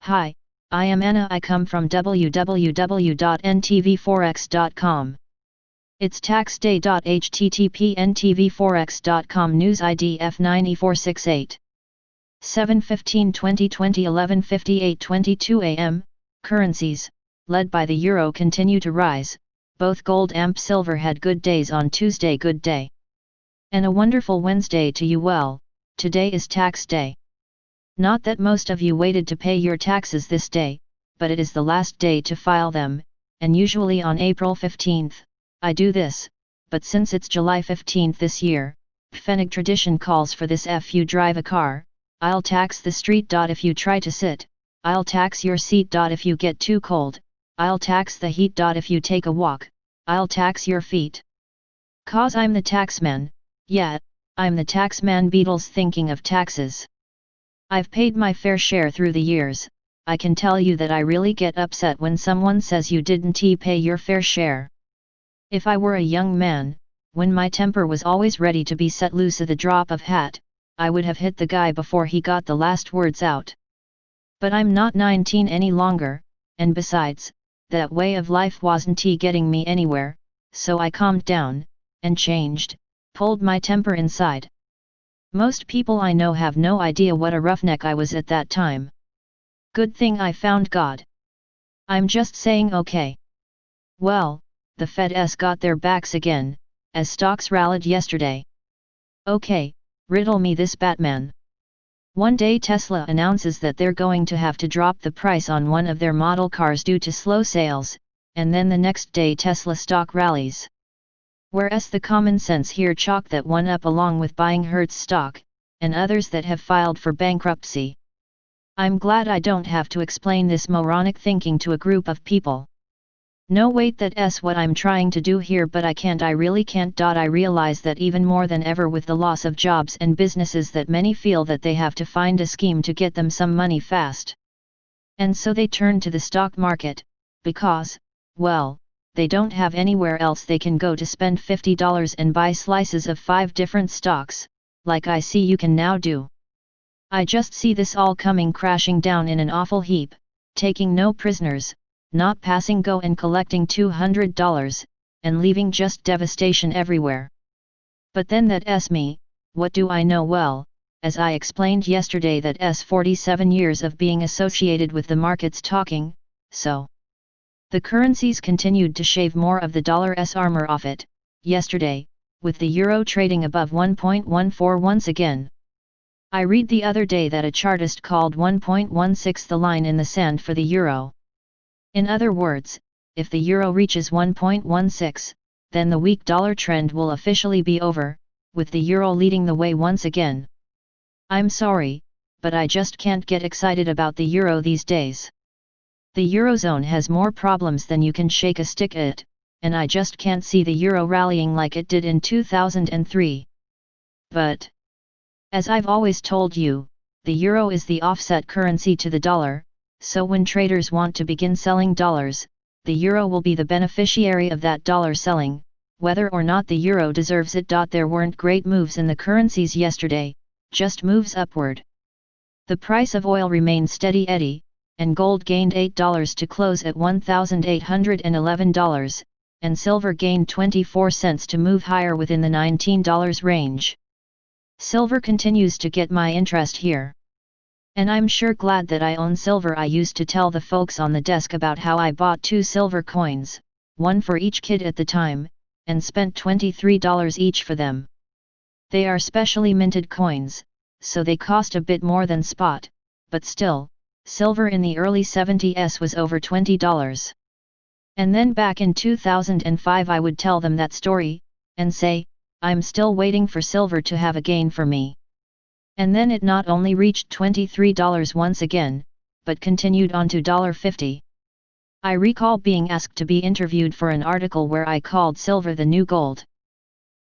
Hi, I am Anna. I come from www.ntvforex.com. It's tax day. http ntvforex.com news ID F9E468. 7/15/2020 11:58:22 am. Currencies, led by the euro, continue to rise. Both gold and silver had good days on Tuesday. Good day. And a wonderful Wednesday to you. Well, today is tax day. Not that most of you waited to pay your taxes this day, but it is the last day to file them, and usually on April 15th, I do this, but since it's July 15th this year, Pfennig tradition calls for this. If you drive a car, I'll tax the street. If you try to sit, I'll tax your seat. If you get too cold, I'll tax the heat. If you take a walk, I'll tax your feet. 'Cause I'm the taxman, yeah, I'm the taxman. Beatles thinking of taxes. I've paid my fair share through the years. I can tell you that I really get upset when someone says you didn't pay your fair share. If I were a young man, when my temper was always ready to be set loose at the drop of hat, I would have hit the guy before he got the last words out. But I'm not 19 any longer, and besides, that way of life wasn't getting me anywhere, so I calmed down, and changed, pulled my temper inside. Most people I know have no idea what a roughneck I was at that time. Good thing I found God. I'm just saying. Okay. Well, the Fed's got their backs again, as stocks rallied yesterday. Okay, riddle me this, Batman. One day Tesla announces that they're going to have to drop the price on one of their model cars due to slow sales, and then the next day Tesla stock rallies. Whereas the common sense here chalk that one up along with buying Hertz stock, and others that have filed for bankruptcy. I'm glad I don't have to explain this moronic thinking to a group of people. No, wait, that's what I'm trying to do here, but I can't. I really can't. I realize that even more than ever with the loss of jobs and businesses, that many feel that they have to find a scheme to get them some money fast. And so they turn to the stock market, because, well, they don't have anywhere else they can go to spend $50 and buy slices of 5 different stocks, like I see you can now do. I just see this all coming crashing down in an awful heap, taking no prisoners, not passing go and collecting $200, and leaving just devastation everywhere. But then that's me. What do I know? Well, as I explained yesterday, that's 47 years of being associated with the markets talking, so. The currencies continued to shave more of the dollar's armor off it, yesterday, with the euro trading above 1.14 once again. I read the other day that a chartist called 1.16 the line in the sand for the euro. In other words, if the euro reaches 1.16, then the weak dollar trend will officially be over, with the euro leading the way once again. I'm sorry, but I just can't get excited about the euro these days. The Eurozone has more problems than you can shake a stick at, and I just can't see the euro rallying like it did in 2003. But, as I've always told you, the euro is the offset currency to the dollar, so when traders want to begin selling dollars, the euro will be the beneficiary of that dollar selling, whether or not the euro deserves it. There weren't great moves in the currencies yesterday, just moves upward. The price of oil remained steady Eddie, and gold gained $8 to close at $1,811, and silver gained 24 cents to move higher within the $19 range. Silver continues to get my interest here. And I'm sure glad that I own silver. I used to tell the folks on the desk about how I bought 2 silver coins, one for each kid at the time, and spent $23 each for them. They are specially minted coins, so they cost a bit more than spot, but still, silver in the early 70s was over $20. And then back in 2005 I would tell them that story, and say, I'm still waiting for silver to have a gain for me. And then it not only reached $23 once again, but continued on to $50. I recall being asked to be interviewed for an article where I called silver the new gold.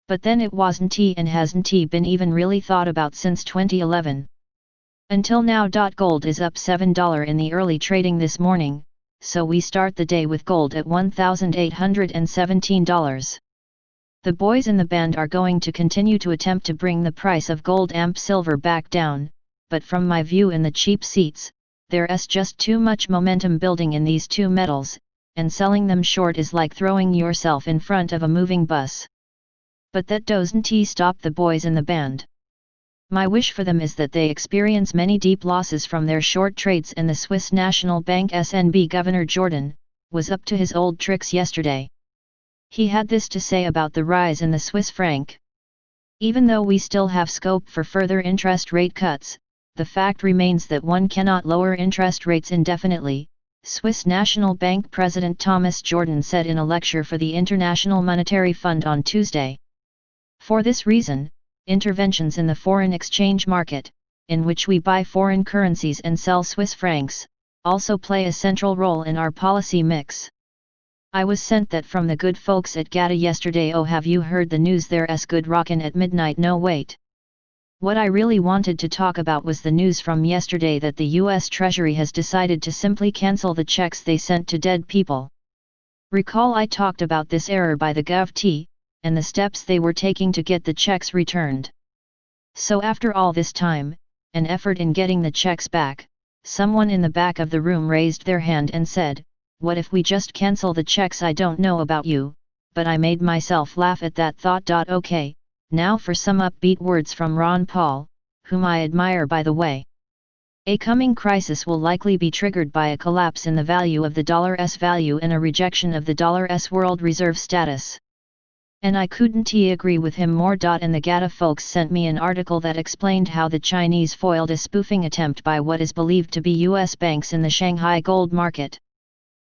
But then it wasn't and hasn't been even really thought about since 2011. Until now. Gold is up $7 in the early trading this morning, so we start the day with gold at $1,817. The boys in the band are going to continue to attempt to bring the price of gold and silver back down, but from my view in the cheap seats, there's just too much momentum building in these two metals, and selling them short is like throwing yourself in front of a moving bus. But that doesn't stop the boys in the band. My wish for them is that they experience many deep losses from their short trades, and the Swiss National Bank SNB Governor Jordan was up to his old tricks yesterday. He had this to say about the rise in the Swiss franc. Even though we still have scope for further interest rate cuts, the fact remains that one cannot lower interest rates indefinitely, Swiss National Bank President Thomas Jordan said in a lecture for the International Monetary Fund on Tuesday. For this reason, interventions in the foreign exchange market, in which we buy foreign currencies and sell Swiss francs, also play a central role in our policy mix. I was sent that from the good folks at GATA yesterday. Oh, have you heard the news? There's good rockin' at midnight. No, wait. What I really wanted to talk about was the news from yesterday that the US Treasury has decided to simply cancel the checks they sent to dead people. Recall I talked about this error by the Gov-T, and the steps they were taking to get the checks returned. So after all this time, and effort in getting the checks back, someone in the back of the room raised their hand and said, "What if we just cancel the checks?" I don't know about you, but I made myself laugh at that thought. Okay, now for some upbeat words from Ron Paul, whom I admire by the way. A coming crisis will likely be triggered by a collapse in the value of the dollar's value and a rejection of the dollar's world reserve status. And I couldn't agree with him more. And the GATA folks sent me an article that explained how the Chinese foiled a spoofing attempt by what is believed to be US banks in the Shanghai gold market.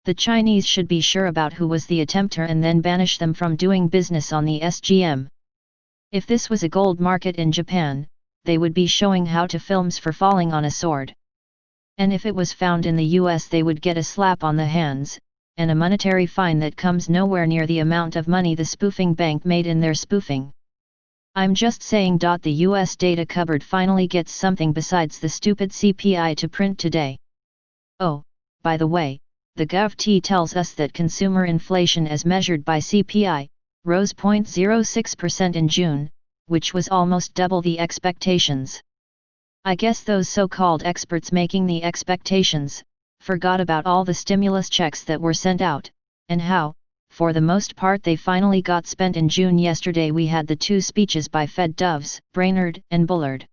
The Chinese should be sure about who was the attempter and then banish them from doing business on the SGM. If this was a gold market in Japan, they would be showing how to films for falling on a sword. And if it was found in the US, they would get a slap on the hands, and a monetary fine that comes nowhere near the amount of money the spoofing bank made in their spoofing. I'm just saying. The US data cupboard finally gets something besides the stupid CPI to print today. Oh, by the way, the Gov-T tells us that consumer inflation as measured by CPI, rose 0.06% in June, which was almost double the expectations. I guess those so-called experts making the expectations forgot about all the stimulus checks that were sent out, and how, for the most part, they finally got spent in June. Yesterday we had the two speeches by Fed doves, Brainerd and Bullard.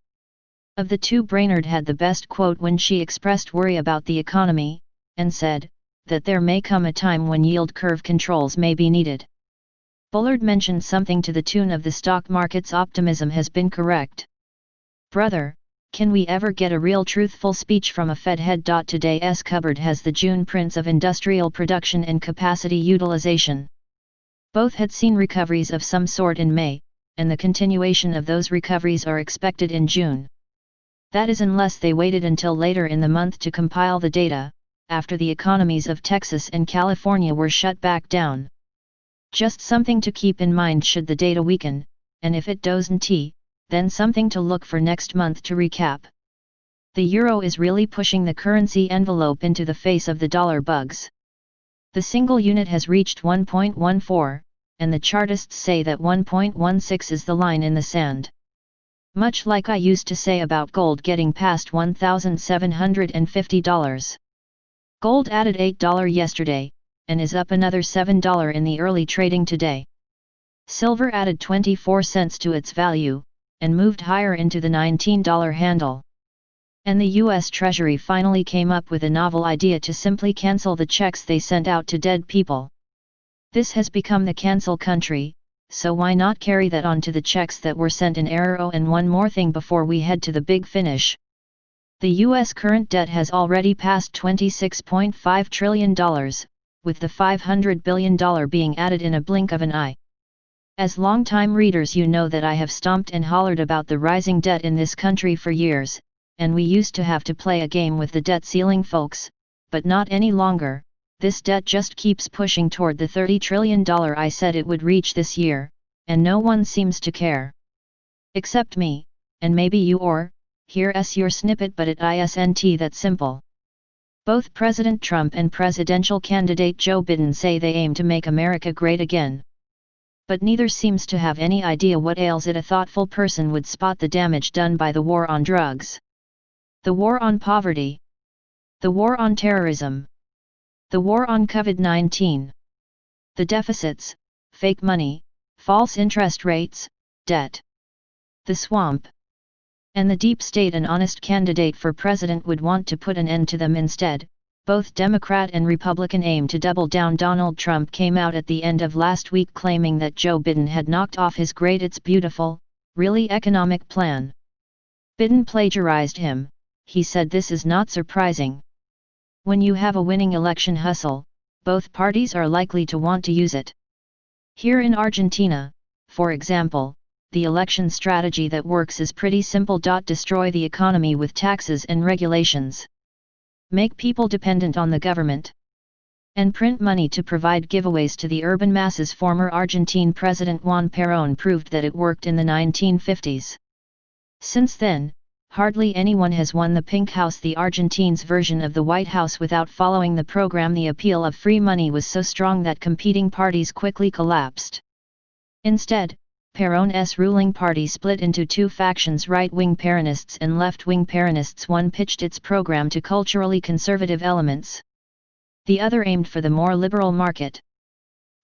Of the two, Brainerd had the best quote when she expressed worry about the economy, and said that there may come a time when yield curve controls may be needed. Bullard mentioned something to the tune of the stock market's optimism has been correct. Brother, can we ever get a real truthful speech from a Fed head? Today's cupboard has the June prints of industrial production and capacity utilization. Both had seen recoveries of some sort in May, and the continuation of those recoveries are expected in June. That is, unless they waited until later in the month to compile the data, after the economies of Texas and California were shut back down. Just something to keep in mind should the data weaken, and if it doesn't, then something to look for next month. To recap, the euro is really pushing the currency envelope into the face of the dollar bugs. The single unit has reached 1.14, and the chartists say that 1.16 is the line in the sand. Much like I used to say about gold getting past $1,750. Gold added $8 yesterday, and is up another $7 in the early trading today. Silver added 24 cents to its value, and moved higher into the $19 handle. And the US Treasury finally came up with a novel idea to simply cancel the checks they sent out to dead people. This has become the cancel country, so why not carry that on to the checks that were sent in error? Oh, and one more thing before we head to the big finish. The US current debt has already passed $26.5 trillion, with the $500 billion being added in a blink of an eye. As long-time readers, you know that I have stomped and hollered about the rising debt in this country for years, and we used to have to play a game with the debt ceiling folks, but not any longer. This debt just keeps pushing toward the $30 trillion I said it would reach this year, and no one seems to care. Except me, and maybe you. Or, here's your snippet, but it isn't that simple. Both President Trump and presidential candidate Joe Biden say they aim to make America great again. But neither seems to have any idea what ails it. A thoughtful person would spot the damage done by the war on drugs. The war on poverty. The war on terrorism. The war on COVID-19. The deficits, fake money, false interest rates, debt. The swamp. And the deep state. An honest candidate for president would want to put an end to them instead. Both Democrat and Republican aim to double down. Donald Trump came out at the end of last week claiming that Joe Biden had knocked off his great "It's beautiful, really economic" plan. Biden plagiarized him. He said this is not surprising. When you have a winning election hustle, both parties are likely to want to use it. Here in Argentina, for example, the election strategy that works is pretty simple. Destroy the economy with taxes and regulations. Make people dependent on the government. And print money to provide giveaways to the urban masses. Former Argentine President Juan Perón proved that it worked in the 1950s. Since then, hardly anyone has won the Pink House, the Argentines' version of the White House, without following the program. The appeal of free money was so strong that competing parties quickly collapsed. Instead, Perón's ruling party split into two factions: right-wing Peronists and left-wing Peronists. One pitched its program to culturally conservative elements. The other aimed for the more liberal market.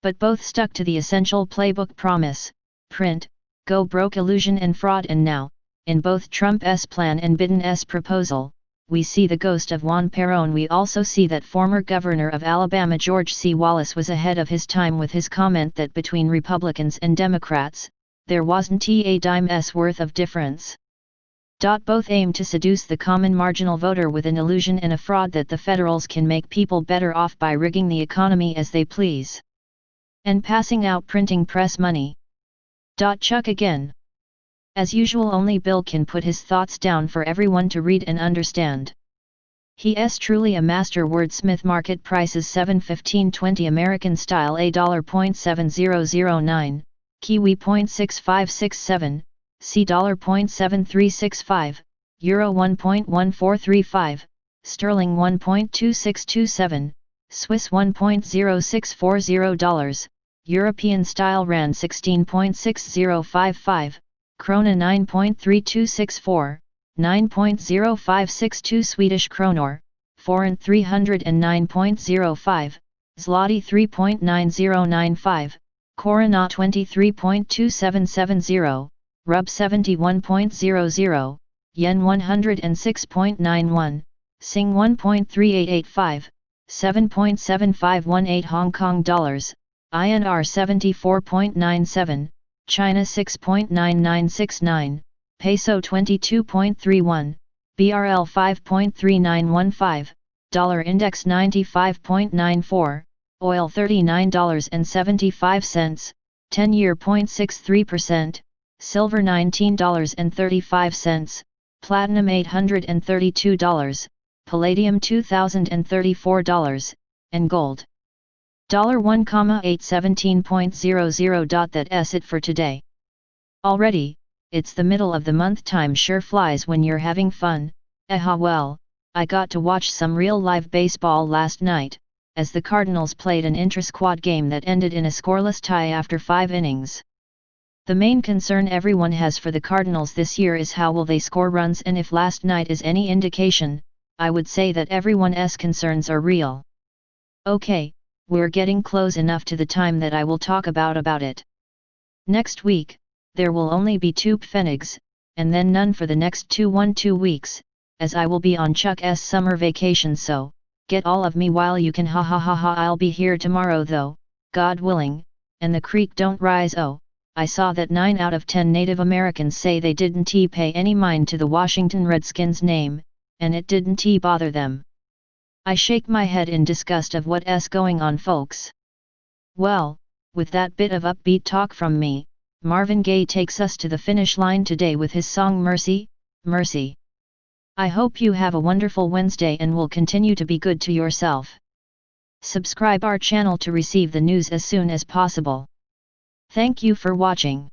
But both stuck to the essential playbook promise: print, go broke, illusion and fraud. And now, in both Trump's plan and Biden's proposal, we see the ghost of Juan Perón. We also see that former Governor of Alabama George C. Wallace was ahead of his time with his comment that between Republicans and Democrats, there wasn't a dime's worth of difference. Both aim to seduce the common marginal voter with an illusion and a fraud that the federals can make people better off by rigging the economy as they please. And passing out printing press money. Chuck again. As usual, only Bill can put his thoughts down for everyone to read and understand. He's truly a master wordsmith. Market prices: 7.1520 American style $1.7009, Kiwi $0.6567, C $0.7365, Euro 1.1435, Sterling 1.2627, Swiss $1.0640, European style Rand 16.6055, Krona 9.3264, 9.0562 Swedish kronor, Forint 309.05, Zloty 3.9095, Koruna 23.2770, Rub 71.00, Yen 106.91, Sing 1.3885, 7.7518 Hong Kong dollars, INR 74.97, China 6.9969, Peso 22.31, BRL 5.3915, Dollar Index 95.94, Oil $39.75, 10-year 0.63%, Silver $19.35, Platinum $832, Palladium $2,034, and Gold $1,817.00. That's it for today. Already, it's the middle of the month. Time sure flies when you're having fun. Well, I got to watch some real live baseball last night, as the Cardinals played an intra-squad game that ended in a scoreless tie after 5 innings. The main concern everyone has for the Cardinals this year is how will they score runs, and if last night is any indication, I would say that everyone's concerns are real. Okay, we're getting close enough to the time that I will talk about it. Next week, there will only be 2 Pfennigs, and then none for the next 2 weeks, as I will be on Chuck's summer vacation, so, get all of me while you can. Ha ha ha ha. I'll be here tomorrow though, God willing, and the creek don't rise. Oh, I saw that 9 out of 10 Native Americans say they didn't pay any mind to the Washington Redskins name, and it didn't bother them. I shake my head in disgust of what's going on, folks. Well, with that bit of upbeat talk from me, Marvin Gaye takes us to the finish line today with his song Mercy, Mercy. I hope you have a wonderful Wednesday and will continue to be good to yourself. Subscribe our channel to receive the news as soon as possible. Thank you for watching.